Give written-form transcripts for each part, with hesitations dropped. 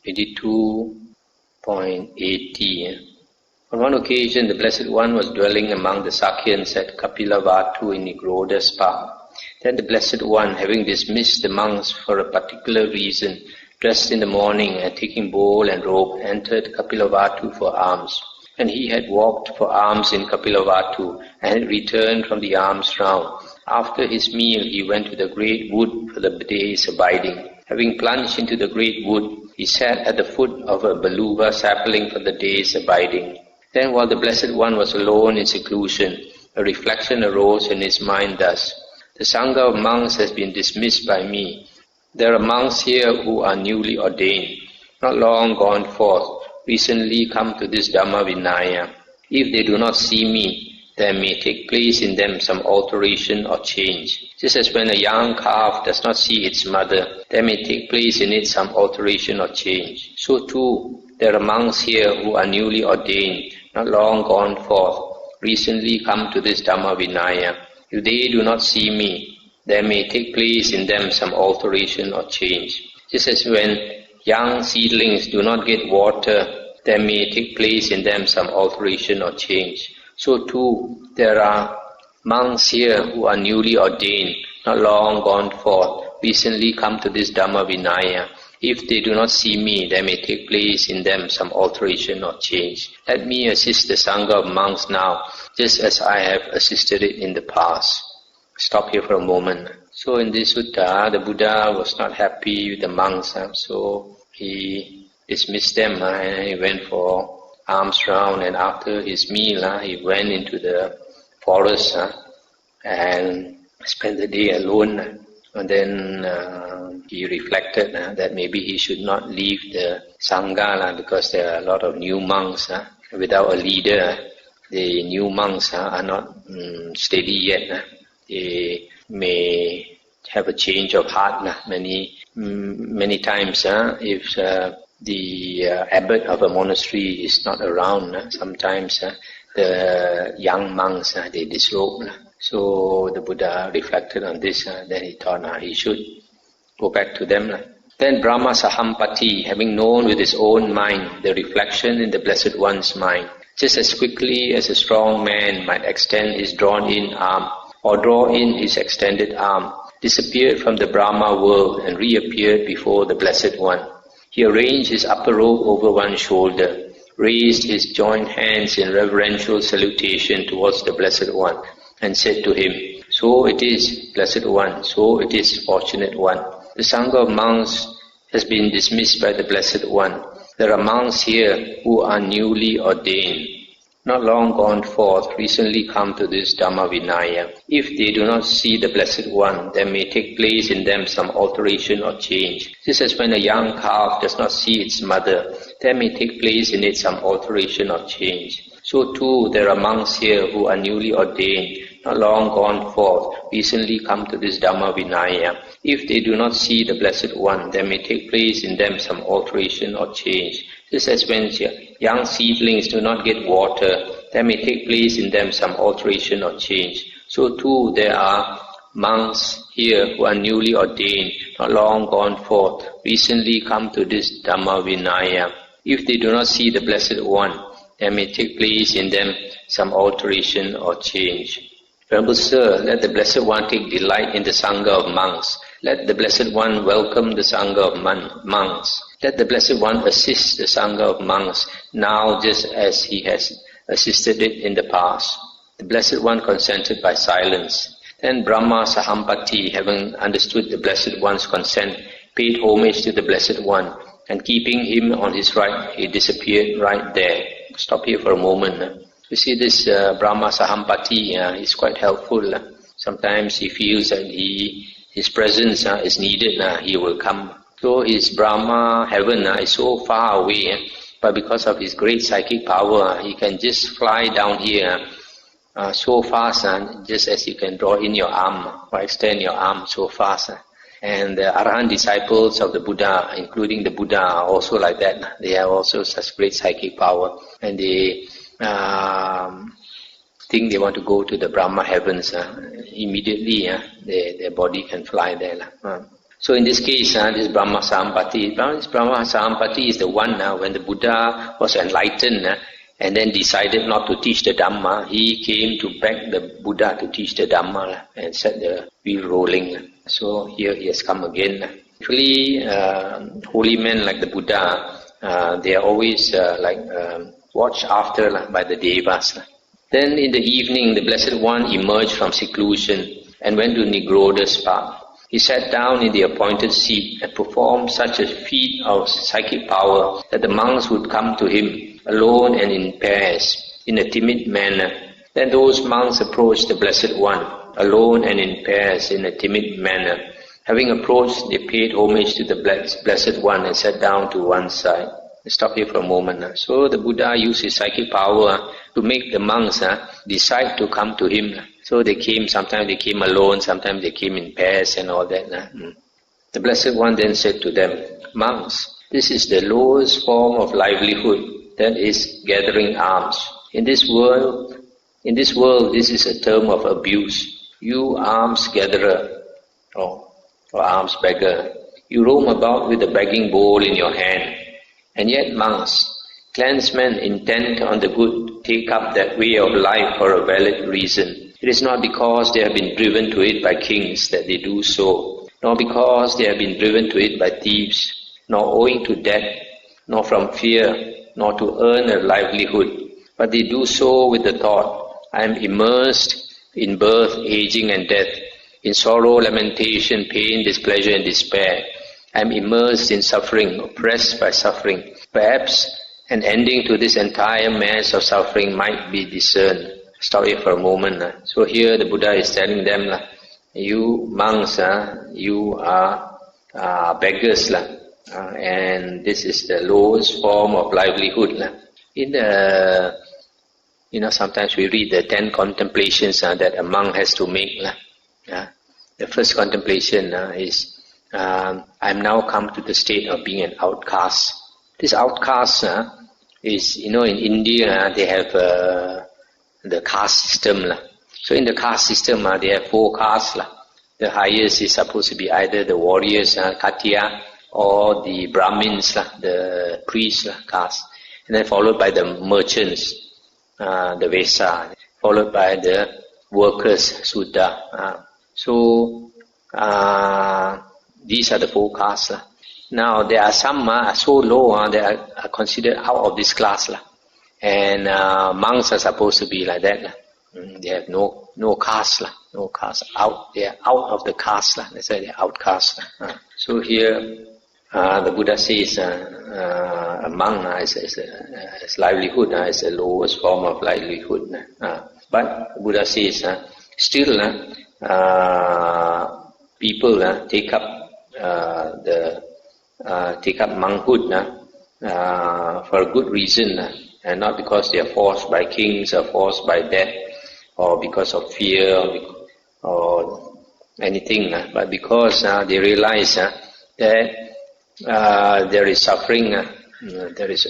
82.80. On one occasion, the Blessed One was dwelling among the Sakyans at Kapilavatu in Nigroda Spa. Then the Blessed One, having dismissed the monks for a particular reason, dressed in the morning and taking bowl and robe, entered Kapilavatu for alms. And he had walked for alms in Kapilavatu and returned from the alms round. After his meal, he went to the great wood for the day's abiding. Having plunged into the great wood, he sat at the foot of a baluva sapling for the day's abiding. Then while the Blessed One was alone in seclusion, a reflection arose in his mind thus: the Sangha of monks has been dismissed by me. There are monks here who are newly ordained, not long gone forth, recently come to this Dhamma Vinaya. If they do not see me, there may take place in them some alteration or change. Just as when a young calf does not see its mother, there may take place in it some alteration or change. So too, there are monks here who are newly ordained, not long gone forth, recently come to this Dhamma Vinaya. If they do not see me, there may take place in them some alteration or change. Just as when young seedlings do not get water, there may take place in them some alteration or change. So too, there are monks here who are newly ordained, not long gone forth, recently come to this Dhamma Vinaya. If they do not see me, there may take place in them some alteration or change. Let me assist the Sangha of monks now, just as I have assisted it in the past. Stop here for a moment. So in this sutta, the Buddha was not happy with the monks, so he dismissed them and he went for alms round, and after his meal he went into the forest and spent the day alone. And then he reflected that maybe he should not leave the Sangha because there are a lot of new monks. Without a leader, the new monks are not steady yet. They may have a change of heart many times. If the abbot of a monastery is not around, sometimes the young monks they disrobe. So the Buddha reflected on this. Then he thought he should go back to them. Then Brahma Sahampati, having known with his own mind the reflection in the Blessed One's mind, just as quickly as a strong man might extend his drawn-in arm or draw in his extended arm, disappeared from the Brahma world and reappeared before the Blessed One. He arranged his upper robe over one shoulder, raised his joined hands in reverential salutation towards the Blessed One, and said to him, "So it is, Blessed One, so it is, Fortunate One. The Sangha of monks has been dismissed by the Blessed One. There are monks here who are newly ordained, not long gone forth, recently come to this Dhamma Vinaya. If they do not see the Blessed One, there may take place in them some alteration or change. Just as when a young calf does not see its mother, there may take place in it some alteration or change. So too, there are monks here who are newly ordained, not long gone forth, recently come to this Dhamma Vinaya. If they do not see the Blessed One, there may take place in them some alteration or change. Just as when young seedlings do not get water, there may take place in them some alteration or change. So too, there are monks here who are newly ordained, not long gone forth, recently come to this Dhamma Vinaya. If they do not see the Blessed One, there may take place in them some alteration or change. Venerable Sir, let the Blessed One take delight in the Sangha of monks. Let the Blessed One welcome the Sangha of monks. Let the Blessed One assist the Sangha of monks now just as he has assisted it in the past. The Blessed One consented by silence. Then Brahma Sahampati, having understood the Blessed One's consent, paid homage to the Blessed One, and keeping him on his right, he disappeared right there. Stop here for a moment. You see this Brahma Sahampati is quite helpful. Sometimes he feels that his presence is needed, he will come. So his Brahma heaven is so far away, but because of his great psychic power, he can just fly down here so fast, just as you can draw in your arm or extend your arm so fast. And the Arahant disciples of the Buddha, including the Buddha, are also like that. They have also such great psychic power, and they think they want to go to the Brahma heavens. Immediately their body can fly there. So in this case, this Brahma Sampati, this Brahma Sampati is the one when the Buddha was enlightened and then decided not to teach the Dhamma. He came to beg the Buddha to teach the Dhamma and set the wheel rolling. So here he has come again. Actually, holy men like the Buddha, they are always watched after by the Devas. Then in the evening, the Blessed One emerged from seclusion and went to Nigroda's path. He sat down in the appointed seat and performed such a feat of psychic power that the monks would come to him alone and in pairs, in a timid manner. Then those monks approached the Blessed One, alone and in pairs, in a timid manner. Having approached, they paid homage to the Blessed One and sat down to one side. Let's stop here for a moment. So the Buddha used his psychic power to make the monks decide to come to him. So they came, sometimes they came alone, sometimes they came in pairs and all that. The Blessed One then said to them, "Monks, this is the lowest form of livelihood, that is gathering alms. In this world, this is a term of abuse. You alms gatherer, or alms beggar, you roam about with a begging bowl in your hand. And yet monks, clansmen intent on the good, take up that way of life for a valid reason. It is not because they have been driven to it by kings that they do so, nor because they have been driven to it by thieves, nor owing to debt, nor from fear, nor to earn a livelihood, but they do so with the thought, I am immersed in birth, aging and death, in sorrow, lamentation, pain, displeasure and despair. I am immersed in suffering, oppressed by suffering. Perhaps an ending to this entire mass of suffering might be discerned." Stop here for a moment. So here the Buddha is telling them, you monks, you are beggars, and this is the lowest form of livelihood. In the, sometimes we read the 10 contemplations that a monk has to make. The first contemplation is, I am now come to the state of being an outcast. This outcast is, in India they have the caste system. So in the caste system, they have 4 castes. The highest is supposed to be either the warriors, Khattiya, or the Brahmins, the priests caste. And then followed by the merchants, the Vesa, followed by the workers, Sudra. So these are the 4 castes. Now there are some so low, they are considered out of this class. And monks are supposed to be like that. They have no caste, no caste. They are out of the caste. They say they are outcast. So here the Buddha says a monk is livelihood, is the lowest form of livelihood. But the Buddha says still people take up monkhood for a good reason. And not because they are forced by kings or forced by death or because of fear or anything, but because they realize that there is suffering, there is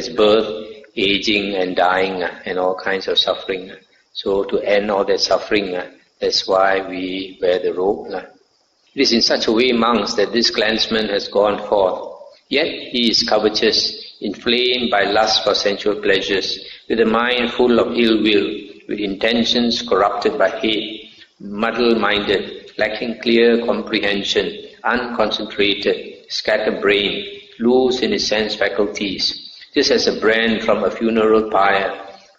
birth, aging and dying and all kinds of suffering. So to end all that suffering, that's why we wear the robe. It is in such a way, monks, that this clansman has gone forth. Yet he is covetous, inflamed by lust for sensual pleasures, with a mind full of ill will, with intentions corrupted by hate, muddle-minded, lacking clear comprehension, unconcentrated, scatterbrained, loose in his sense faculties, just as a brand from a funeral pyre,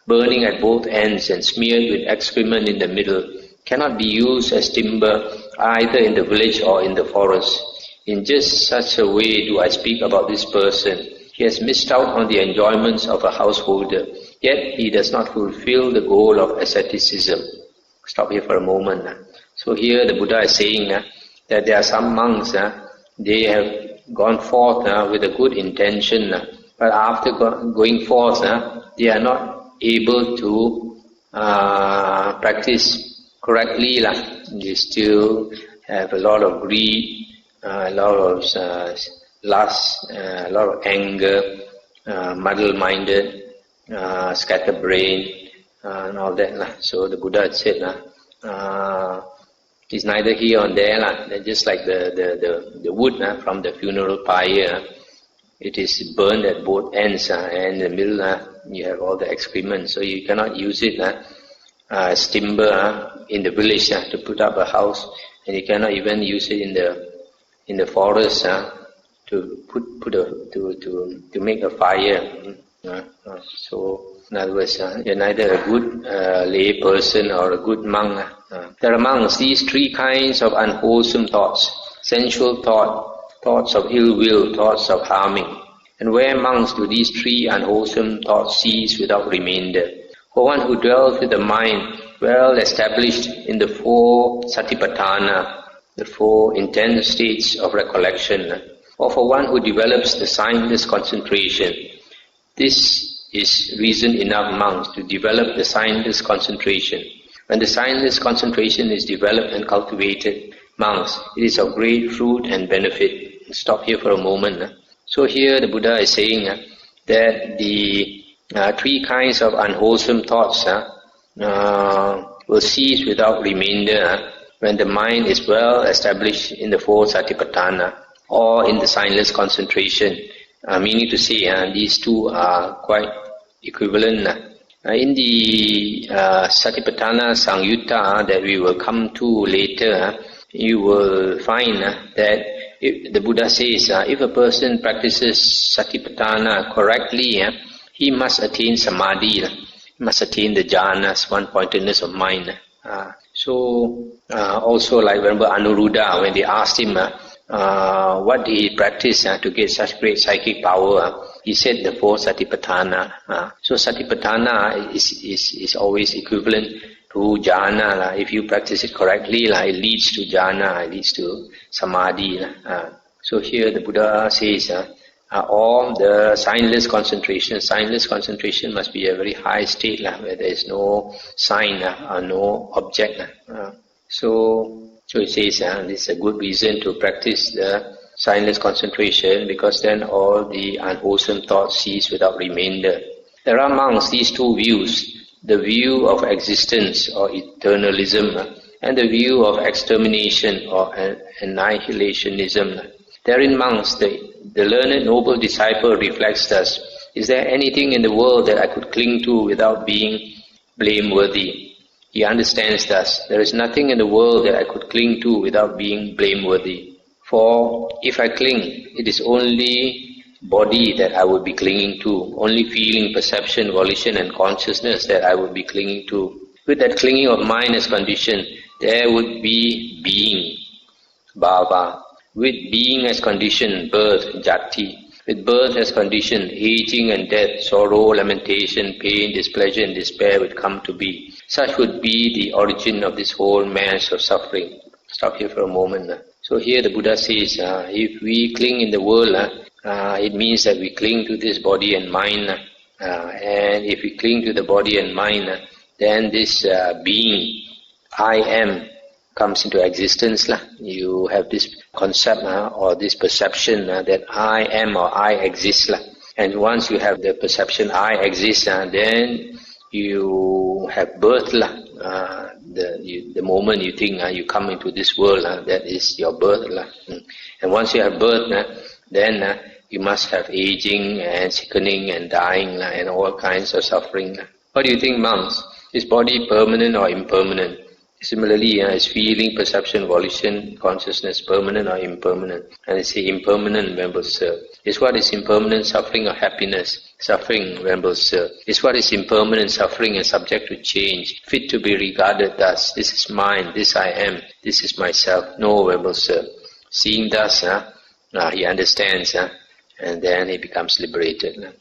burning at both ends and smeared with excrement in the middle, cannot be used as timber either in the village or in the forest. In just such a way do I speak about this person. He has missed out on the enjoyments of a householder, yet he does not fulfill the goal of asceticism. Stop here for a moment. So here the Buddha is saying that there are some monks, they have gone forth with a good intention, but after going forth, they are not able to practice correctly. They still have a lot of greed, a lot of lust, a lot of anger, muddle-minded, scatterbrained, and all that. So the Buddha said, It's neither here or there. Just like the wood from the funeral pyre. It is burned at both ends, and in the middle you have all the excrement. So you cannot use it as timber in the village to put up a house, and you cannot even use it in the forest to to make a fire. So in other words, you're neither a good lay person or a good monk. There are amongst these three kinds of unwholesome thoughts: sensual thoughts of ill will, thoughts of harming. And where monks do these three unwholesome thoughts cease without remainder? For one who dwells with the mind well established in the four satipatthana, the four intense states of recollection, or for one who develops the signless concentration. This is reason enough, monks, to develop the signless concentration. When the signless concentration is developed and cultivated, monks, it is of great fruit and benefit. Stop here for a moment. So here the Buddha is saying that the three kinds of unwholesome thoughts will cease without remainder when the mind is well established in the four satipatthana or in the signless concentration. Meaning to say, these two are quite equivalent. In the Satipatthana Samyutta that we will come to later, you will find that the Buddha says, if a person practices Satipatthana correctly, he must attain Samadhi, he must attain the jhanas, one-pointedness of mind. Also like remember Anuruddha, when they asked him what did he practice to get such great psychic power, he said the four Satipatthana. So Satipatthana is always equivalent to jhana. If you practice it correctly, it leads to jhana, it leads to samadhi. So here the Buddha says, all the signless concentration must be a very high state where there is no sign or no object. So it says this is a good reason to practice the signless concentration, because then all the unwholesome thoughts cease without remainder. There are amongst these two views, the view of existence or eternalism and the view of extermination or annihilationism. Therein monks, the learned noble disciple reflects thus: is there anything in the world that I could cling to without being blameworthy? He understands thus: there is nothing in the world that I could cling to without being blameworthy. For if I cling, it is only body that I would be clinging to, only feeling, perception, volition and consciousness that I would be clinging to. With that clinging of mind as condition, there would be being, bhava. With being as condition, birth, jati. With birth as condition, aging and death, sorrow, lamentation, pain, displeasure and despair would come to be. Such would be the origin of this whole mass of suffering. Stop here for a moment. So here the Buddha says, if we cling in the world, it means that we cling to this body and mind. And if we cling to the body and mind, then this being, I am, comes into existence. You have this concept or this perception that I am or I exist. And once you have the perception I exist, then you have birth. The moment you think you come into this world, that is your birth. And once you have birth, then you must have aging and sickening and dying and all kinds of suffering. What do you think, monks? Is body permanent or impermanent? Similarly, is feeling, perception, volition, consciousness permanent or impermanent? And they say impermanent, Venerable Sir. Is what is impermanent suffering or happiness? Suffering, Venerable Sir. Is what is impermanent suffering and subject to change, fit to be regarded thus? This is mine, this I am, this is myself. No, Venerable Sir. Seeing thus, he understands, and then he becomes liberated.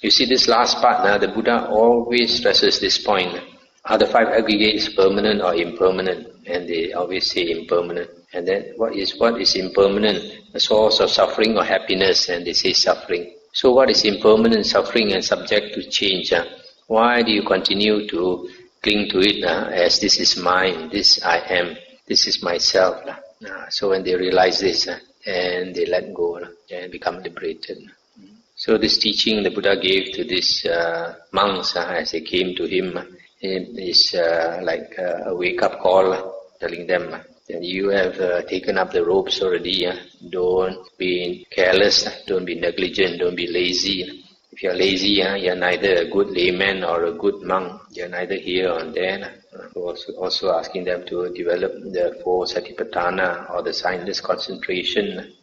You see this last part, the Buddha always stresses this point. Are the five aggregates permanent or impermanent? And they always say impermanent. And then what is impermanent? The source of suffering or happiness? And they say suffering. So what is impermanent, suffering and subject to change? Why do you continue to cling to it as this is mine, this I am, this is myself? So when they realize this, and they let go and become liberated. So this teaching the Buddha gave to these monks as they came to him, is like a wake-up call, telling them then you have taken up the ropes already. Don't be careless, don't be negligent, don't be lazy. If you're lazy, you're neither a good layman or a good monk. You're neither here or there. Also asking them to develop the 4 satipatthana or the signless concentration.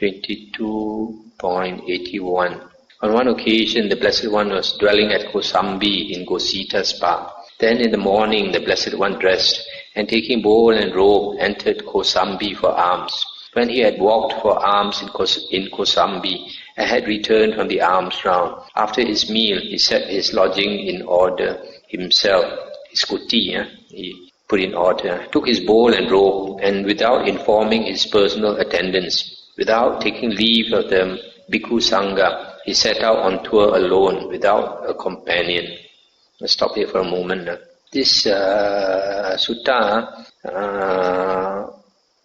22.81. On one occasion, the Blessed One was dwelling at Kosambi in Gosita's park. Then in the morning, the Blessed One dressed, and taking bowl and robe, entered Kosambi for alms. When he had walked for alms in Kosambi, and had returned from the alms round, after his meal, he set his lodging in order himself. His kuti, he put in order, took his bowl and robe, and without informing his personal attendants, without taking leave of the Bhikkhu Sangha, he set out on tour alone, without a companion. Let's stop here for a moment. This sutta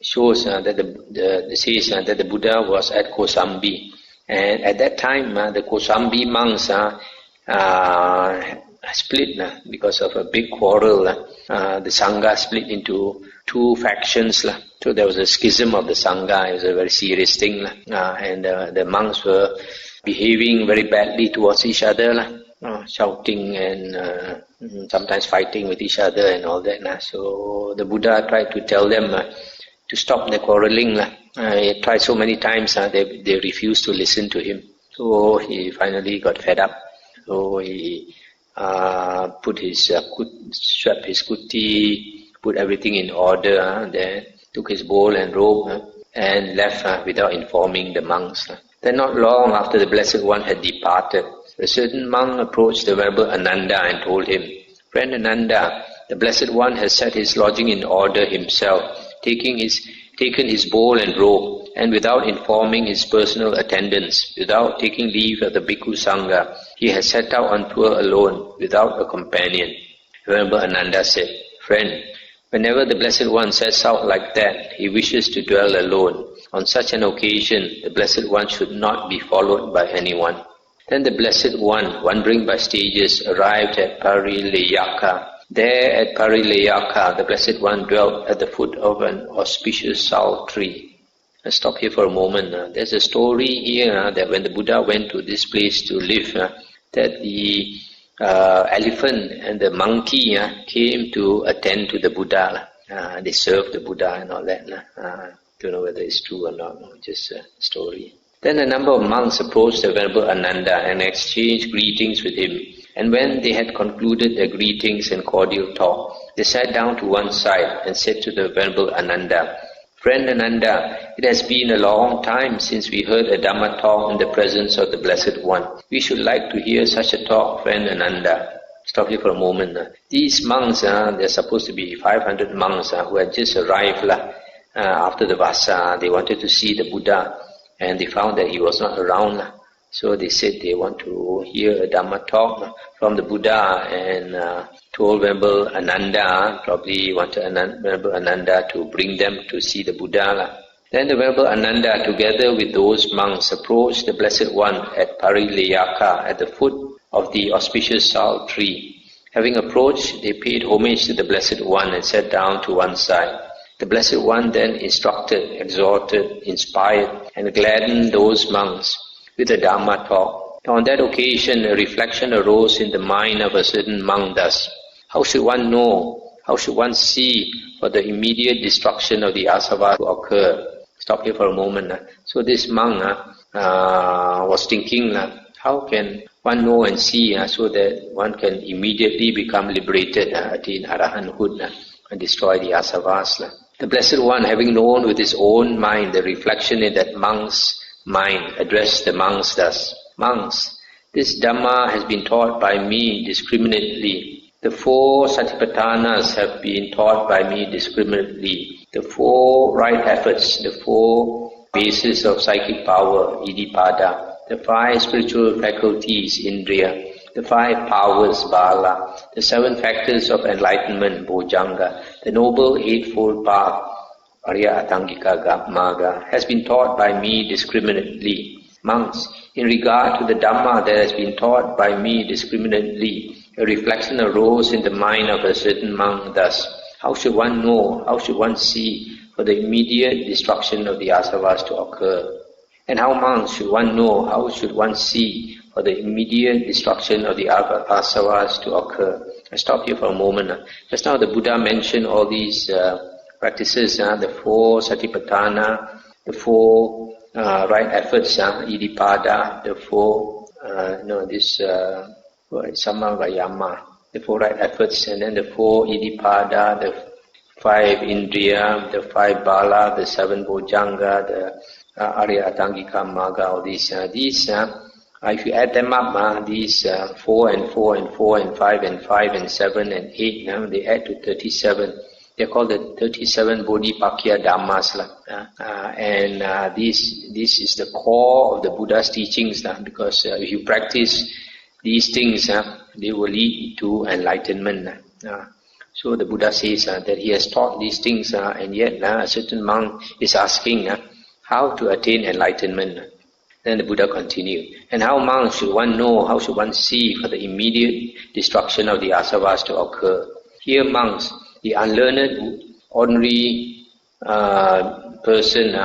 shows that says that the Buddha was at Kosambi, and at that time the Kosambi monks split because of a big quarrel. The Sangha split into 2 factions. So there was a schism of the Sangha. It was a very serious thing, and the monks were behaving very badly towards each other, shouting and sometimes fighting with each other and all that. So the Buddha tried to tell them to stop the quarreling. He tried so many times, they refused to listen to him. So he finally got fed up. So he put his swept his kuti, put everything in order, then took his bowl and robe and left without informing the monks. Then not long after the Blessed One had departed, a certain monk approached the Venerable Ananda and told him, "Friend Ananda, the Blessed One has set his lodging in order himself, taken his bowl and robe, and without informing his personal attendants, without taking leave of the Bhikkhu Sangha, he has set out on tour alone, without a companion." Venerable Ananda said, "Friend, whenever the Blessed One sets out like that, he wishes to dwell alone. On such an occasion, the Blessed One should not be followed by anyone." Then the Blessed One, wandering by stages, arrived at Parilayaka. There at Parilayaka, the Blessed One dwelt at the foot of an auspicious sal tree. Let's stop here for a moment. There's a story here that when the Buddha went to this place to live, that the elephant and the monkey came to attend to the Buddha. They served the Buddha and all that. Don't know whether it's true or not, just a story. Then a number of monks approached the Venerable Ananda and exchanged greetings with him. And when they had concluded their greetings and cordial talk, they sat down to one side and said to the Venerable Ananda, "Friend Ananda, it has been a long time since we heard a Dhamma talk in the presence of the Blessed One. We should like to hear such a talk, friend Ananda." Stop here for a moment. These monks, they're supposed to be 500 monks who had just arrived after the Vasa. They wanted to see the Buddha, and they found that he was not around. So they said they want to hear a Dhamma talk from the Buddha, and told Venerable Ananda, probably wanted Venerable Ananda to bring them to see the Buddha. Then the Venerable Ananda, together with those monks, approached the Blessed One at Parilayaka, at the foot of the auspicious sal tree. Having approached, they paid homage to the Blessed One and sat down to one side. The Blessed One then instructed, exhorted, inspired, and gladdened those monks with a Dhamma talk. On that occasion, a reflection arose in the mind of a certain monk thus: how should one know, how should one see for the immediate destruction of the asava to occur? Stop here for a moment. So this monk was thinking, how can one know and see so that one can immediately become liberated, attain arahanthood, and destroy the asavas. The Blessed One, having known with his own mind the reflection in that monk's mind, addressed the monks thus: "Monks, this Dhamma has been taught by me discriminately. The 4 satipatthanas have been taught by me discriminately. The 4 right efforts, the 4 bases of psychic power, iddhipada, the 5 spiritual faculties, indriya, the 5 powers, bala, the 7 factors of enlightenment, bojjhanga, the noble eightfold path, Arya Atangika Maga, has been taught by me discriminately. Monks, in regard to the Dhamma that has been taught by me discriminately, a reflection arose in the mind of a certain monk thus: How should one know? How should one see for the immediate destruction of the asavas to occur? And how, monks, should one know? How should one see for the immediate destruction of the asavas to occur? I stop here for a moment. Just now the Buddha mentioned all these practices, the 4 satipatthana, the 4 right efforts, iddhipada, the 4 samavayama, the 4 right efforts, and then the 4 iddhipada, the 5 indriya, the 5 bala, the 7 bojjhanga, the Arya Atangika Magga, all these, if you add them up, these 4 and 4 and 4 and 5 and 5 and 7 and 8, they add to 37. They're called the 37 Bodhipakya Dhammas. And this is the core of the Buddha's teachings, because if you practice these things, they will lead to enlightenment. So the Buddha says that he has taught these things, and yet a certain monk is asking how to attain enlightenment. Then the Buddha continued, and how, monks, should one know, how should one see for the immediate destruction of the asavas to occur? Here, monks, the unlearned, ordinary person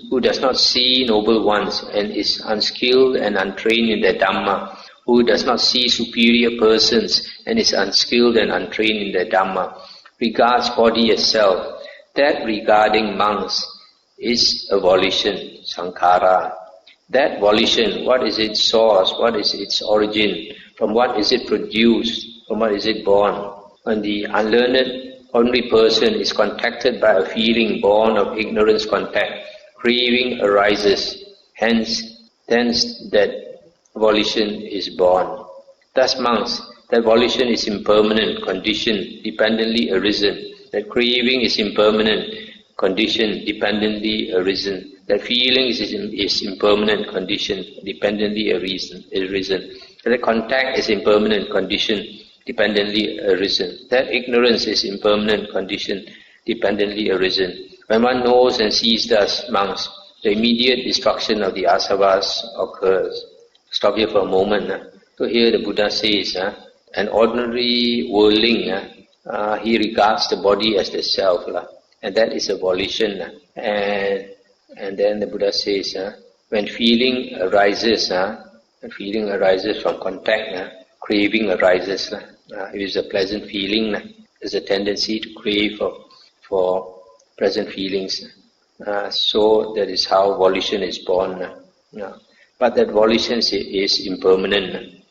who does not see noble ones and is unskilled and untrained in the Dhamma, who does not see superior persons and is unskilled and untrained in the Dhamma, regards body as self. That regarding, monks, is a volition, sankhara. That volition, what is its source, what is its origin, from what is it produced, from what is it born? When the unlearned ordinary person is contacted by a feeling born of ignorance contact, craving arises, hence that volition is born. Thus, monks, that volition is impermanent, conditioned, dependently arisen. That craving is impermanent, conditioned, dependently arisen. That feeling is impermanent, conditioned, dependently arisen. That contact is impermanent, conditioned, dependently arisen. That ignorance is impermanent, conditioned, dependently arisen. When one knows and sees thus, monks, the immediate destruction of the asavas occurs. Stop here for a moment. So here the Buddha says, an ordinary worldling, he regards the body as the self, and that is a volition. And then the Buddha says, when feeling arises from contact, craving arises. If it is a pleasant feeling, there's a tendency to crave for pleasant feelings. So that is how volition is born. But that volition is impermanent.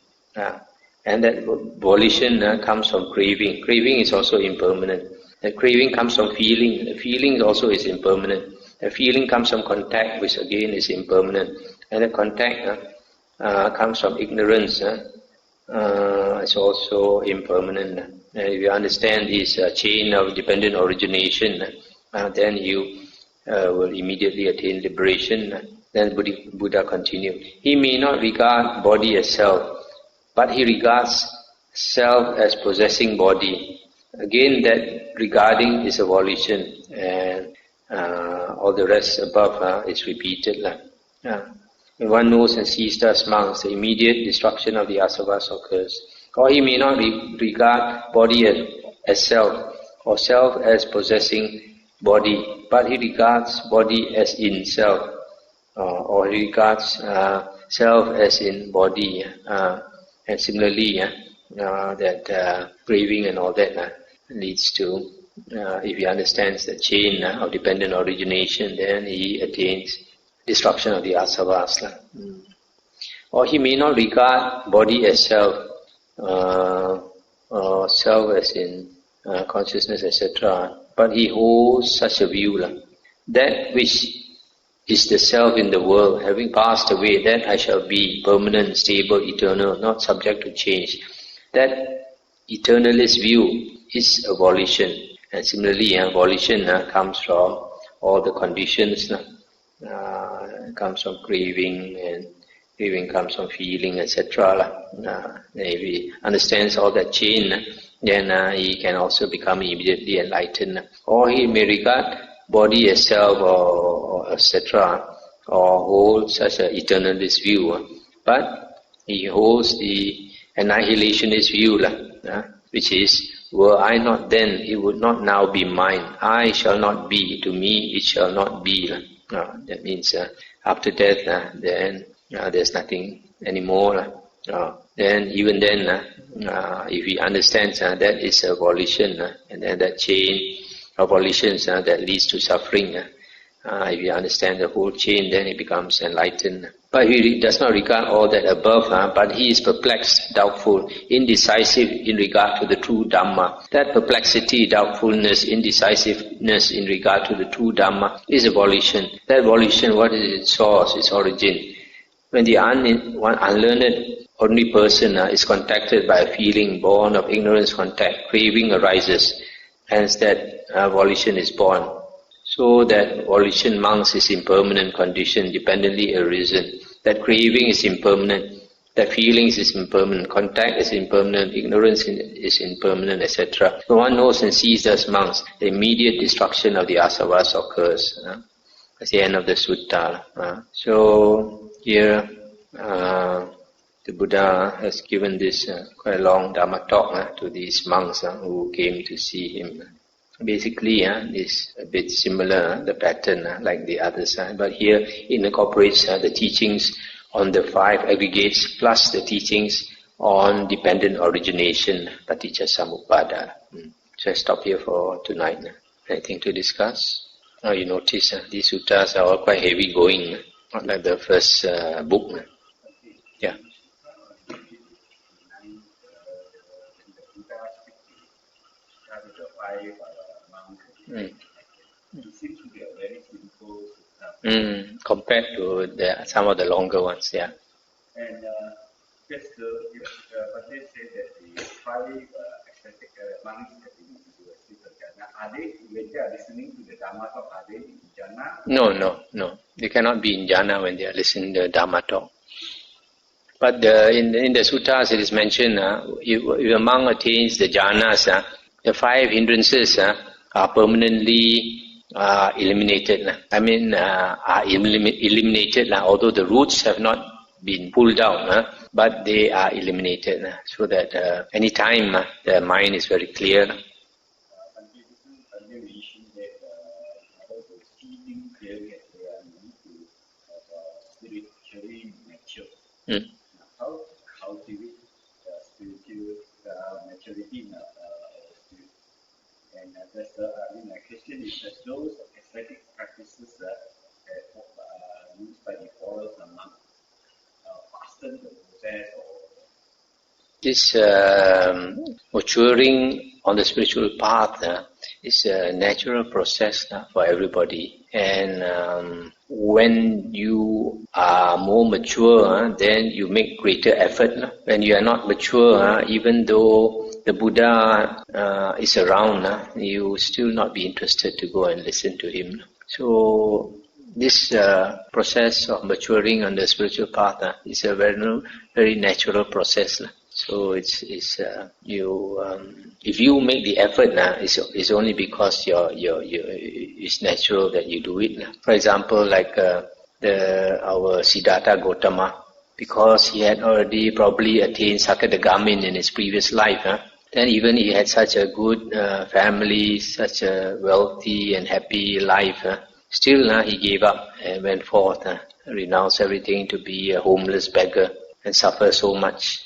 And that volition comes from craving. Craving is also impermanent. That craving comes from feeling. The feeling also is impermanent. The feeling comes from contact, which again is impermanent. And the contact comes from ignorance. It's also impermanent. And if you understand this chain of dependent origination, then you will immediately attain liberation. Then Buddha continued. He may not regard body as self, but he regards self as possessing body. Again, that regarding is a volition, and all the rest above is repeated. When one knows and sees thus, monks, the immediate destruction of the asavas occurs. Or he may not regard body as self, or self as possessing body, but he regards body as in self, or he regards self as in body. And similarly, that craving and all that leads to, if he understands the chain of dependent origination, then he attains destruction of the asavas. Or he may not regard body as self, or self as in consciousness, etc. But he holds such a view. That which is the self in the world, having passed away, that I shall be permanent, stable, eternal, not subject to change. That eternalist view is a volition. And similarly, volition comes from all the conditions. Comes from craving, and craving comes from feeling, etc. If he understands all that chain, then he can also become immediately enlightened. Or he may regard body as self, or etc., or hold such an eternalist view. But he holds the annihilationist view, which is were I not then, it would not now be mine. I shall not be, to me it shall not be. That means after death, then there's nothing anymore. Then even then, if he understands that is a volition, and then that chain of volitions that leads to suffering, if he understands the whole chain, then he becomes enlightened. But he does not regard all that above, but he is perplexed, doubtful, indecisive in regard to the true Dhamma. That perplexity, doubtfulness, indecisiveness in regard to the true Dhamma is a volition. That volition, what is its source, its origin? When the unlearned ordinary person is contacted by a feeling born of ignorance contact, craving arises, hence that volition is born. So that volition monks is impermanent condition, dependently arisen. That craving is impermanent, that feelings is impermanent, contact is impermanent, ignorance is impermanent, etc. So one knows and sees as monks, the immediate destruction of the asavas occurs. That's the end of the sutta. So here the Buddha has given this quite a long Dhamma talk to these monks who came to see him. Basically, is a bit similar, the pattern like the others, but here it incorporates the teachings on the 5 aggregates plus the teachings on dependent origination, paticca samuppada. So I stop here for tonight. Anything to discuss? Now you notice these suttas are all quite heavy going, not like the first book. Yeah. It seems to be a very simple compared to some of the longer ones, yeah. And just but they say that the 5 ecstatic monks that you do a sleep jhana, are they, when they are listening to the Dhamma talk, are they in jhana? No. They cannot be in jhana when they are listening to the Dhamma talk. But in the suttas it is mentioned, if a monk attains the jhanas, the 5 hindrances are permanently eliminated. Are eliminated, although the roots have not been pulled out, but they are eliminated, so that any time the mind is very clear. How cultivate spiritual maturity in spirit? And my question is that those ascetic practices used by the followers and monks fasten the process This maturing on the spiritual path is a natural process for everybody. And when you are more mature, then you make greater effort. When you are not mature, even though the Buddha is around, you still not be interested to go and listen to him. So this process of maturing on the spiritual path is a very natural process. So if you make the effort, it's only because it's natural that you do it. For example, like our Siddhartha Gautama, because he had already probably attained Sakadagamin in his previous life, then even he had such a good family, such a wealthy and happy life, still he gave up and went forth, renounced everything to be a homeless beggar and suffer so much.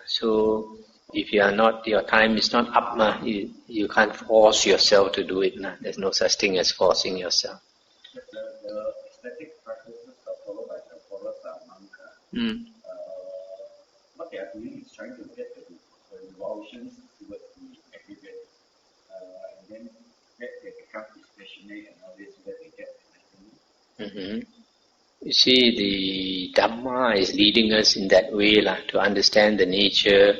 So if your time is not up, you can't force yourself to do it. There's no such thing as forcing yourself. The aesthetic practices are followed by the followers monks. What they are doing is trying to get the revulsions towards the aggregate, and then they become dispassionate and all this, so that they get enlightenment. You see, the Dhamma is leading us in that way to understand the nature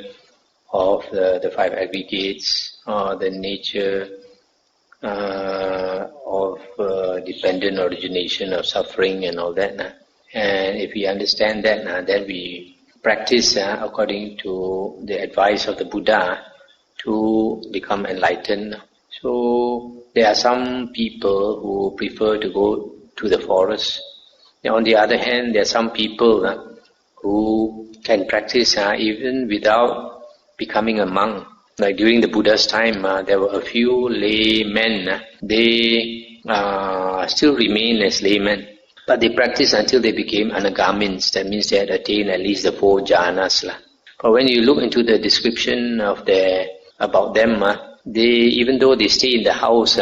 of the 5 aggregates, or the nature of dependent origination of suffering and all that. And if we understand that, then we practice according to the advice of the Buddha to become enlightened. So there are some people who prefer to go to the forest. Now, on the other hand, there are some people who can practice even without becoming a monk. Like during the Buddha's time, there were a few laymen. They still remain as laymen, but they practiced until they became anagamins. That means they had attained at least the 4 jhanas. But when you look into the description of about them, they, even though they stay in the house,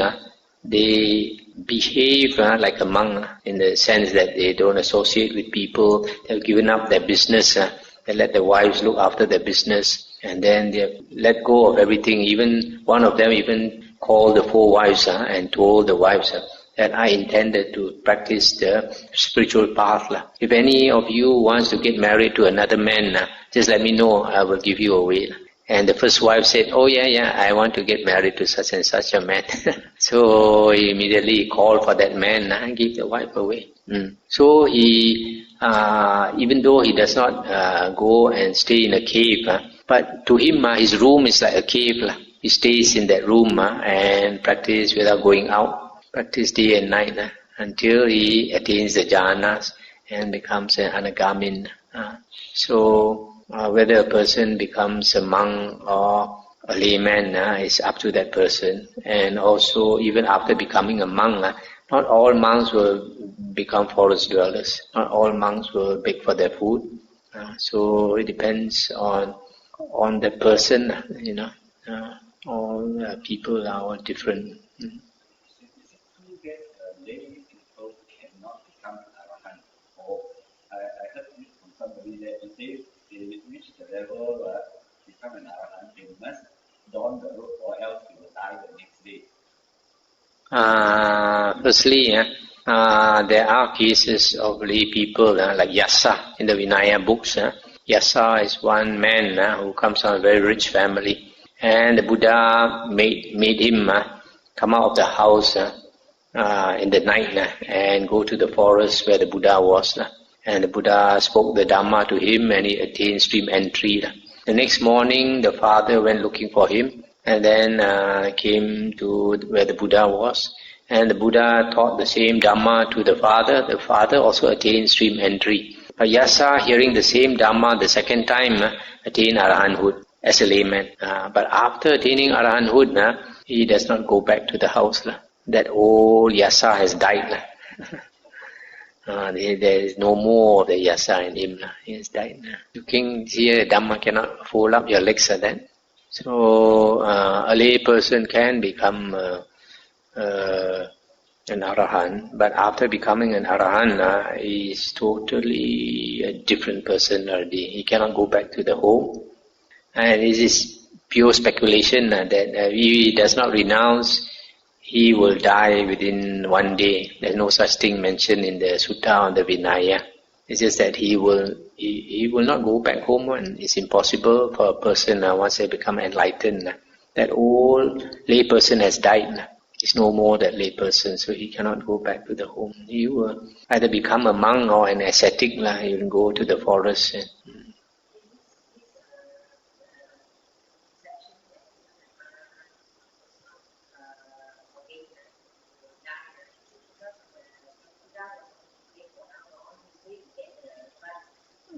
they behave like a monk in the sense that they don't associate with people. They've given up their business. They let their wives look after their business, and then they let go of everything. Even one of them even called the 4 wives and told the wives that I intended to practice the spiritual path. If any of you wants to get married to another man, just let me know, I will give you away. And the first wife said, oh yeah, I want to get married to such and such a man. So he immediately called for that man and gave the wife away. So he, even though he does not go and stay in a cave, but to him his room is like a cave. He stays in that room and practice without going out, practice day and night until he attains the jhanas and becomes an anagamin. Whether a person becomes a monk or a layman is up to that person. And also, even after becoming a monk, not all monks will become forest dwellers. Not all monks will beg for their food. So it depends on the person. All people are all different. They reach the level become an arahant, they must don the robe or else they will die the next day. Firstly, there are cases of lay people like Yasa in the Vinaya books. Yasa is one man who comes from a very rich family, and the Buddha made him come out of the house in the night and go to the forest where the Buddha was. And the Buddha spoke the Dhamma to him, and he attained stream entry. The next morning, the father went looking for him, and then came to where the Buddha was. And the Buddha taught the same Dhamma to the father. The father also attained stream entry. But Yasa, hearing the same Dhamma the second time, attained arahanthood as a layman. But after attaining arahanthood, he does not go back to the house. That old Yasa has died. There is no more of the Yasa in him. He has died. You can see the Dhamma cannot fold up your legs like that. So a lay person can become an arahant, but after becoming an arahant, he is totally a different person already. He cannot go back to the home. And this is pure speculation that if he does not renounce, he will die within one day. There's no such thing mentioned in the Sutta or the Vinaya. It's just that he will not go back home, and it's impossible for a person once they become enlightened. That old lay person has died. It's no more that lay person, so he cannot go back to the home. He will either become a monk or an ascetic. He will go to the forest.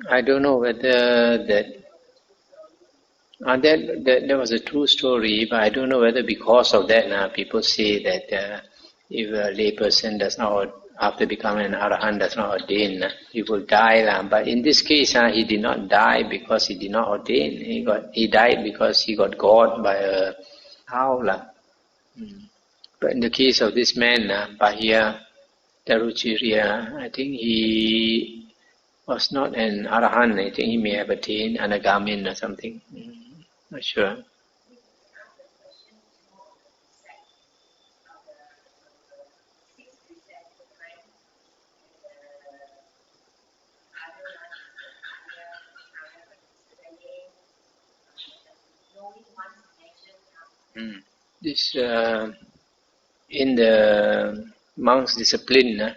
I don't know whether that was a true story, but I don't know whether because of that people say that if a lay person does not, after becoming an arahant, does not ordain, he will die. But in this case, he did not die because he did not ordain. He died because he got gored by a cow. But in the case of this man, Bahia Daruchirya, I think he was not an arahant. I think he may have attained anagamin or something. Not sure. This in the monk's discipline,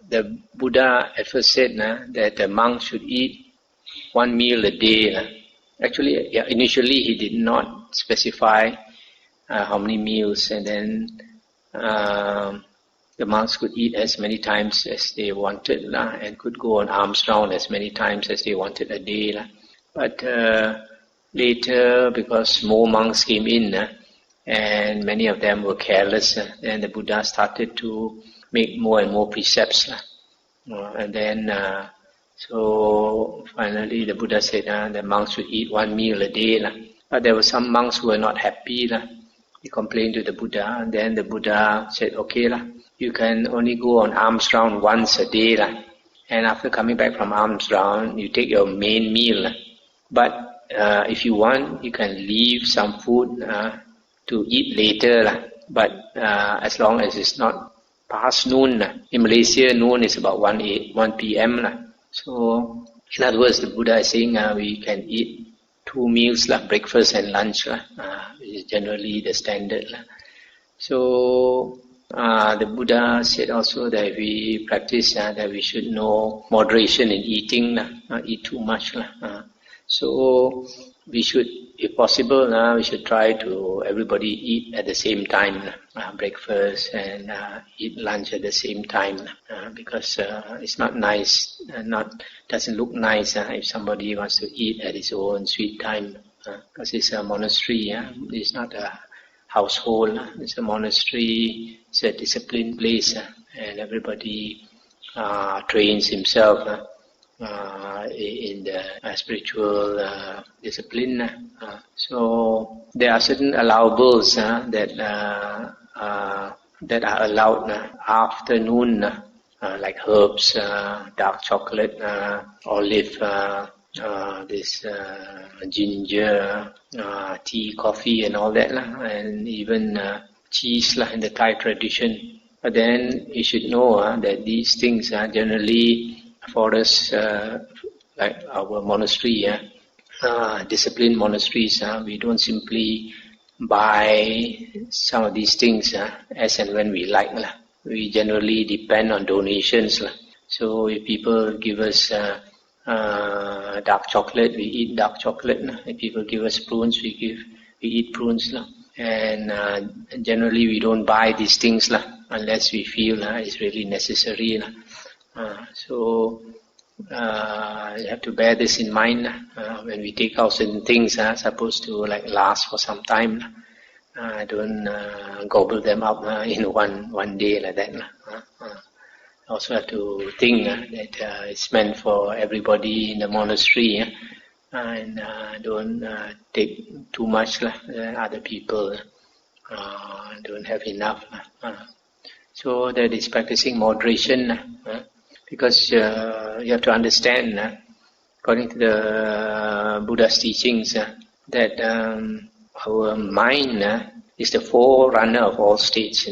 the Buddha at first said that the monk should eat one meal a day. Actually, initially he did not specify how many meals, and then the monks could eat as many times as they wanted and could go on alms round as many times as they wanted a day. But later, because more monks came in, and many of them were careless, then the Buddha started to make more and more precepts. And then, so finally the Buddha said the monks should eat 1 meal a day. But there were some monks who were not happy. They complained to the Buddha, and then the Buddha said, okay, you can only go on alms round once a day. And after coming back from alms round, you take your main meal. But if you want, you can leave some food to eat later. But as long as it's not past noon. In Malaysia, noon is about 1 p.m. So, in other words, the Buddha is saying we can eat 2 meals, breakfast and lunch, is generally the standard. So, the Buddha said also that we practice that we should know moderation in eating, not eat too much. So, we should, if possible, we should try to everybody eat at the same time, breakfast and eat lunch at the same time, because it's not nice, doesn't look nice if somebody wants to eat at his own sweet time, because it's a monastery, it's not a household, it's a monastery, it's a disciplined place, and everybody trains himself in the spiritual discipline. So there are certain allowables that are allowed after noon, like herbs, dark chocolate, olive, this ginger, tea, coffee, and all that, and even cheese in the Thai tradition. But then you should know that these things are generally for us, like our monastery, disciplined monasteries, we don't simply buy some of these things as and when we like. We generally depend on donations. So if people give us dark chocolate, we eat dark chocolate. If people give us prunes, we eat prunes. And generally we don't buy these things unless we feel it's really necessary. So you have to bear this in mind when we take out certain things supposed to last for some time. Don't gobble them up in one day like that. Also have to think that it's meant for everybody in the monastery, and don't take too much. Other people don't have enough. So that is practicing moderation. Because you have to understand, according to the Buddha's teachings, that our mind is the forerunner of all states.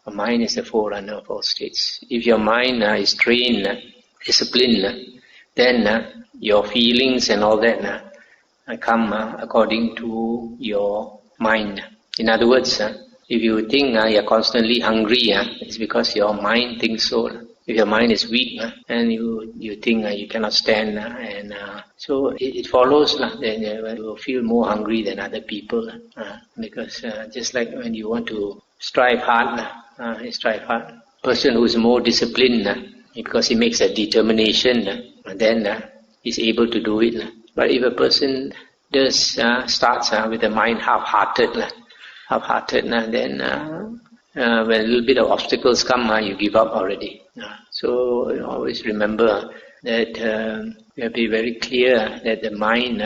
Our mind is the forerunner of all states. If your mind is trained, disciplined, then your feelings and all that come according to your mind. In other words, if you think you're constantly hungry, it's because your mind thinks so. If your mind is weak and you think you cannot stand, and so it follows that you will feel more hungry than other people, because just like when you want to strive hard, person who is more disciplined, because he makes a determination, then he's able to do it. But if a person just starts with the mind half-hearted, then when a little bit of obstacles come, you give up already. So always remember that we have to be very clear that the mind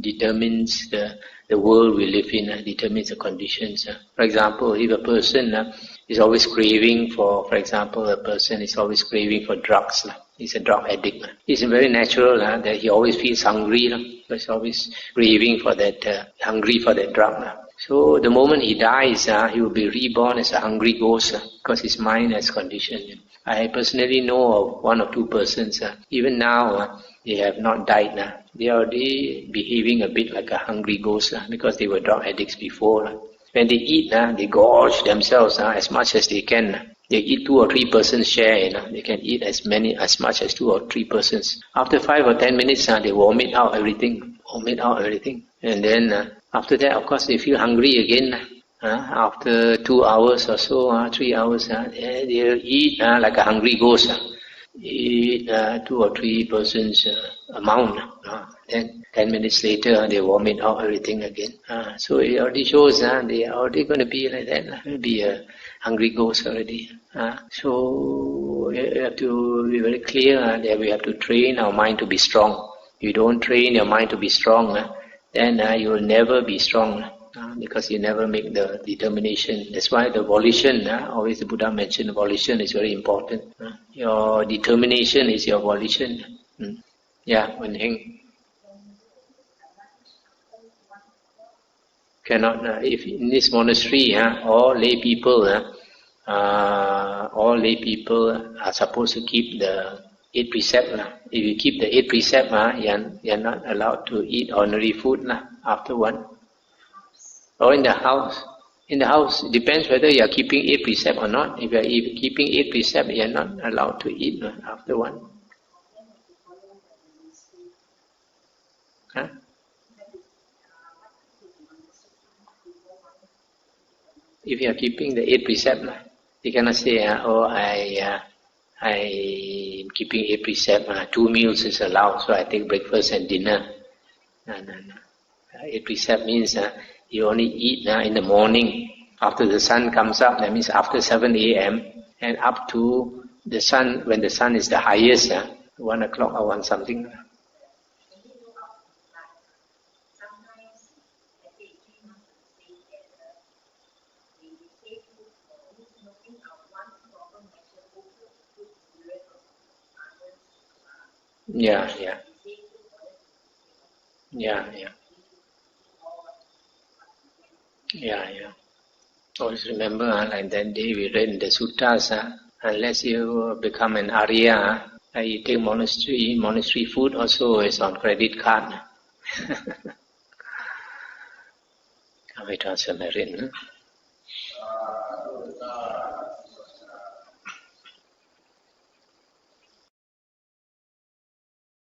determines the world we live in, determines the conditions. For example, if a person is always craving for example, a person is always craving for drugs, he's a drug addict. It's very natural that he always feels hungry, he's always craving for that, hungry for that drug. So the moment he dies, he will be reborn as a hungry ghost, because his mind has conditioned. I personally know of 1 or 2 persons, even now they have not died. They are already behaving a bit like a hungry ghost, because they were drug addicts before. When they eat, they gorge themselves as much as they can. They eat 2 or 3 persons share, they can eat as much as 2 or 3 persons. After 5 or 10 minutes, they vomit out everything. And then after that, of course, they feel hungry again. After 2 hours or so, 3 hours, they'll eat like a hungry ghost. Eat 2 or 3 persons amount. Then 10 minutes later, they vomit out everything again. So it already shows they are already going to be like that. Going to be a hungry ghost already. So you have to be very clear that we have to train our mind to be strong. If you don't train your mind to be strong, then you will never be strong. Because you never make the determination. That's why the volition, always the Buddha mentioned volition is very important. Your determination is your volition. Yeah, Wen Heng. Cannot, if in this monastery, all lay people are supposed to keep the 8 precepts. If you keep the 8 precepts, you're not allowed to eat ordinary food after one. Or in the house. In the house, it depends whether you are keeping 8 precepts or not. If you are keeping 8 precepts, you are not allowed to eat after one. Huh? If you are keeping the 8 precepts, you cannot say, I'm keeping 8 precepts. 2 meals is allowed, so I take breakfast and dinner. No. 8 precepts means you only eat in the morning after the sun comes up. That means after 7 a.m. and up to the sun, when the sun is the highest, 1 o'clock or 1 something. Yeah. Always remember, like that day we read in the suttas, unless you become an Arya, you take monastery food also is on credit card. Kami transfer merit.